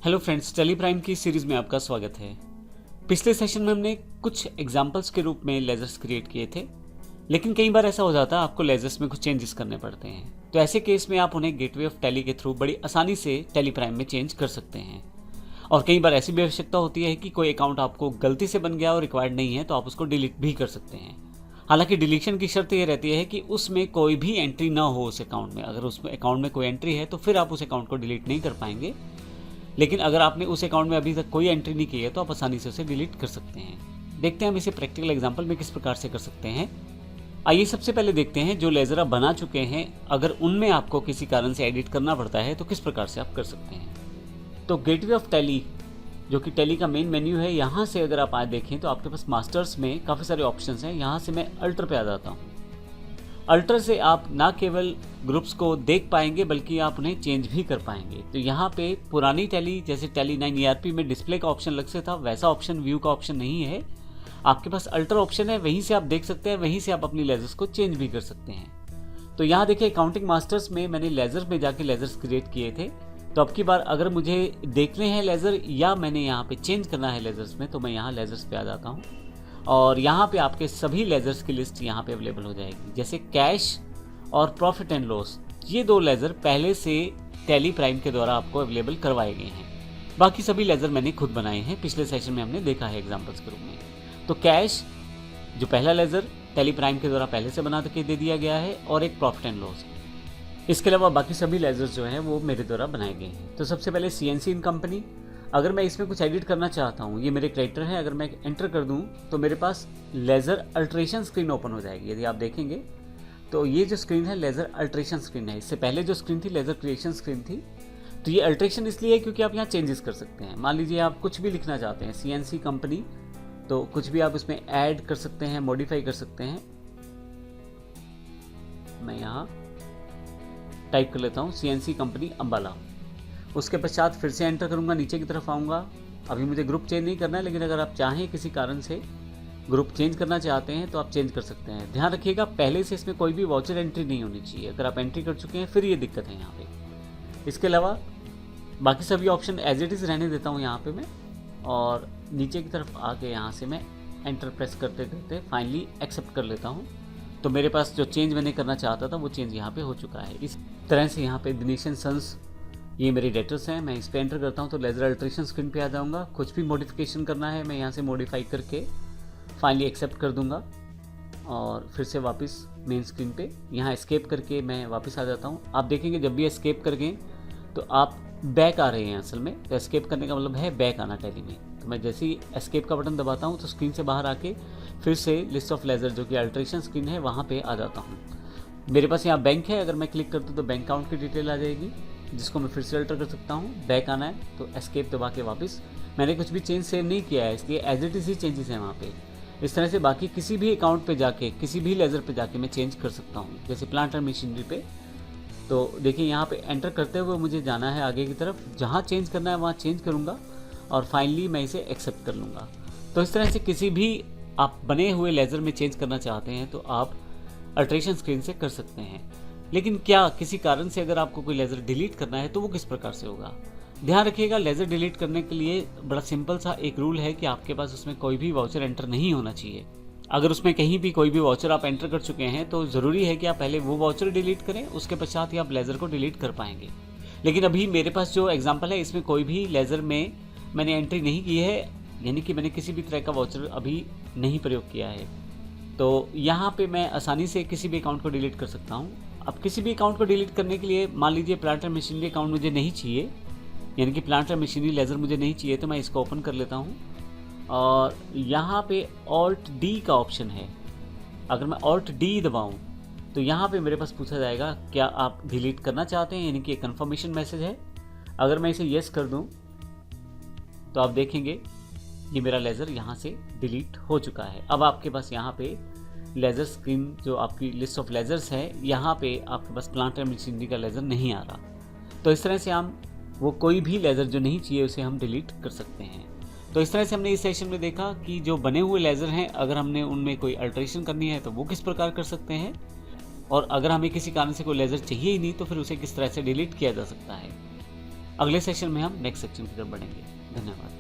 Hello friends, Tally Prime की series में आपका स्वागत है। पिछले सेशन में हमने कुछ एग्जांपल्स के रूप में लेजर्स क्रिएट किए थे, लेकिन कई बार ऐसा हो जाता है आपको लेजर्स में कुछ चेंजेस करने पड़ते हैं। तो ऐसे केस में आप उन्हें गेटवे ऑफ टैली के थ्रू बड़ी आसानी से टेली प्राइम में चेंज कर सकते हैं। और कई बार ऐसी भी आवश्यकता होती है कि कोई अकाउंट आपको गलती से बन गया और रिक्वायर्ड नहीं है, तो आप उसको डिलीट भी कर सकते हैं। हालांकि डिलीशन की शर्त यह रहती है कि उसमें कोई भी एंट्री ना हो उस अकाउंट में। अगर उस अकाउंट में कोई एंट्री है तो फिर आप उस अकाउंट को डिलीट नहीं कर पाएंगे, लेकिन अगर आपने उस अकाउंट में अभी तक कोई एंट्री नहीं की है तो आप आसानी से उसे डिलीट कर सकते हैं। देखते हैं हम इसे प्रैक्टिकल एग्जांपल में किस प्रकार से कर सकते हैं। आइए सबसे पहले देखते हैं जो लेजर आप बना चुके हैं, अगर उनमें आपको किसी कारण से एडिट करना पड़ता है तो किस प्रकार से आप कर सकते हैं। तो गेटवे ऑफ टैली, जो कि टैली का मेन मेन्यू है, यहाँ से अगर आप देखें तो आपके पास मास्टर्स में काफ़ी सारे ऑप्शन हैं। यहाँ से मैं अल्टर पे आ जाता हूँ। अल्टर से आप ना केवल ग्रुप्स को देख पाएंगे बल्कि आप उन्हें चेंज भी कर पाएंगे। तो यहाँ पे पुरानी टैली, जैसे टैली 9 ERP में डिस्प्ले का ऑप्शन अलग से था, वैसा ऑप्शन व्यू का ऑप्शन नहीं है। आपके पास अल्टर ऑप्शन है, वहीं से आप देख सकते हैं, वहीं से आप अपनी लेजर्स को चेंज भी कर सकते हैं। तो यहाँ देखिए, अकाउंटिंग मास्टर्स में मैंने लेजर में जाके लेजर्स क्रिएट किए थे। तो अब की बार अगर मुझे देखने हैं लेजर या मैंने यहाँ पे चेंज करना है लेजर्स में, तो मैं यहाँ लेजर्स पे आ जाता हूँ और यहाँ पे आपके सभी लेजर्स की लिस्ट यहाँ पे अवेलेबल हो जाएगी। जैसे कैश और प्रॉफिट एंड लॉस, ये दो लेजर पहले से टैली प्राइम के द्वारा आपको अवेलेबल करवाए गए हैं। बाकी सभी लेजर मैंने खुद बनाए हैं, पिछले सेशन में हमने देखा है एग्जांपल्स के रूप में। तो कैश जो पहला लेजर टैली प्राइम के द्वारा पहले से बना के दे दिया गया है, और एक प्रॉफिट एंड लॉस। इसके अलावा बाकी सभी लेजर्स जो हैं वो मेरे द्वारा बनाए गए हैं। तो सबसे पहले CNC इन कंपनी, अगर मैं इसमें कुछ एडिट करना चाहता हूँ, ये मेरे क्रेडिटर है, अगर मैं एंटर कर दूँ तो मेरे पास लेज़र अल्ट्रेशन स्क्रीन ओपन हो जाएगी। यदि आप देखेंगे तो ये जो स्क्रीन है लेज़र अल्ट्रेशन स्क्रीन है। इससे पहले जो स्क्रीन थी लेज़र क्रिएशन स्क्रीन थी। तो ये अल्ट्रेशन इसलिए है क्योंकि आप यहाँ चेंजेस कर सकते हैं। मान लीजिए आप कुछ भी लिखना चाहते हैं CNC कंपनी, तो कुछ भी आप इसमें ऐड कर सकते हैं, मॉडिफाई कर सकते हैं। मैं यहाँ टाइप कर लेता हूँ CNC कंपनी अम्बाला। उसके पश्चात फिर से एंटर करूंगा, नीचे की तरफ आऊँगा। अभी मुझे ग्रुप चेंज नहीं करना है, लेकिन अगर आप चाहें किसी कारण से ग्रुप चेंज करना चाहते हैं तो आप चेंज कर सकते हैं। ध्यान रखिएगा, पहले से इसमें कोई भी वाउचर एंट्री नहीं होनी चाहिए। अगर आप एंट्री कर चुके हैं फिर ये दिक्कत है यहाँ पे। इसके अलावा बाकी सभी ऑप्शन एज इट इज़ रहने देता हूँ यहाँ पे मैं, और नीचे की तरफ आके यहाँ से मैं एंटर प्रेस करते करते फाइनली एक्सेप्ट कर लेता हूँ। तो मेरे पास जो चेंज मैंने करना चाहता था वो चेंज यहाँ पे हो चुका है। इस तरह से यहाँ पे दिनेश एंड सन्स, ये मेरे डेटर्स हैं। मैं इस पर एंटर करता हूँ तो लेजर अल्ट्रेशन स्क्रीन पे आ जाऊँगा। कुछ भी मॉडिफिकेशन करना है मैं यहाँ से मॉडिफाई करके फाइनली एक्सेप्ट कर दूँगा, और फिर से वापस मेन स्क्रीन पे यहाँ एस्केप करके मैं वापस आ जाता हूँ। आप देखेंगे जब भी एस्केप कर गए तो आप बैक आ रहे हैं असल में। तो एस्केप करने का मतलब है बैक आना टैली में। तो मैं जैसे ही एस्केप का बटन दबाता हूँ तो स्क्रीन से बाहर आके फिर से लिस्ट ऑफ लेजर, जो कि अल्ट्रेशन स्क्रीन है, वहाँ पर आ जाता हूँ। मेरे पास यहाँ बैंक है, अगर मैं क्लिक करता हूँ तो बैंक अकाउंट की डिटेल आ जाएगी, जिसको मैं फिर से अल्टर कर सकता हूँ। बैक आना है तो एस्केप दबा के वापस। मैंने कुछ भी चेंज सेव नहीं किया है, इसलिए एज इट इज ही चेंजेस हैं वहाँ पे। इस तरह से बाकी किसी भी अकाउंट पे जाके, किसी भी लेजर पे जाके मैं चेंज कर सकता हूँ। जैसे प्लांट एंड मशीनरी पे, तो देखिए यहाँ पे एंटर करते हुए मुझे जाना है आगे की तरफ, जहाँ चेंज करना है वहाँ चेंज करूँगा और फाइनली मैं इसे एक्सेप्ट कर लूँगा। तो इस तरह से किसी भी आप बने हुए लेजर में चेंज करना चाहते हैं तो आप अल्ट्रेशन स्क्रीन से कर सकते हैं। लेकिन क्या किसी कारण से अगर आपको कोई लेज़र डिलीट करना है तो वो किस प्रकार से होगा। ध्यान रखिएगा, लेज़र डिलीट करने के लिए बड़ा सिंपल सा एक रूल है कि आपके पास उसमें कोई भी वाउचर एंटर नहीं होना चाहिए। अगर उसमें कहीं भी कोई भी वाउचर आप एंटर कर चुके हैं तो ज़रूरी है कि आप पहले वो वाउचर डिलीट करें, उसके पश्चात ही आप लेज़र को डिलीट कर पाएंगे। लेकिन अभी मेरे पास जो एग्जाम्पल है इसमें कोई भी लेज़र में मैंने एंट्री नहीं की है, यानी कि मैंने किसी भी तरह का वाउचर अभी नहीं प्रयोग किया है। तो यहाँ पे मैं आसानी से किसी भी अकाउंट को डिलीट कर सकता हूँ। अब किसी भी अकाउंट को डिलीट करने के लिए, मान लीजिए प्लांट एंड मशीनरी अकाउंट मुझे नहीं चाहिए, यानी कि प्लांट एंड मशीनरी लेज़र मुझे नहीं चाहिए, तो मैं इसको ओपन कर लेता हूँ और यहाँ पे Alt D का ऑप्शन है। अगर मैं Alt D दबाऊँ तो यहाँ पे मेरे पास पूछा जाएगा क्या आप डिलीट करना चाहते हैं, यानी कि कन्फर्मेशन मैसेज है। अगर मैं इसे येस कर दूँ तो आप देखेंगे ये मेरा लेज़र यहाँ से डिलीट हो चुका है। अब आपके पास यहाँ पे लेज़र स्क्रीन, जो आपकी लिस्ट ऑफ लेज़र्स है, यहाँ पे आपके पास प्लांट एंड मशीनरी का लेज़र नहीं आ रहा। तो इस तरह से हम वो कोई भी लेज़र जो नहीं चाहिए उसे हम डिलीट कर सकते हैं। तो इस तरह से हमने इस सेशन में देखा कि जो बने हुए लेज़र हैं, अगर हमने उनमें कोई अल्ट्रेशन करनी है तो वो किस प्रकार कर सकते हैं, और अगर हमें किसी कारण से कोई लेज़र चाहिए ही नहीं तो फिर उसे किस तरह से डिलीट किया जा सकता है। अगले सेशन में हम नेक्स्ट सेक्शन की तरफ बढ़ेंगे। धन्यवाद।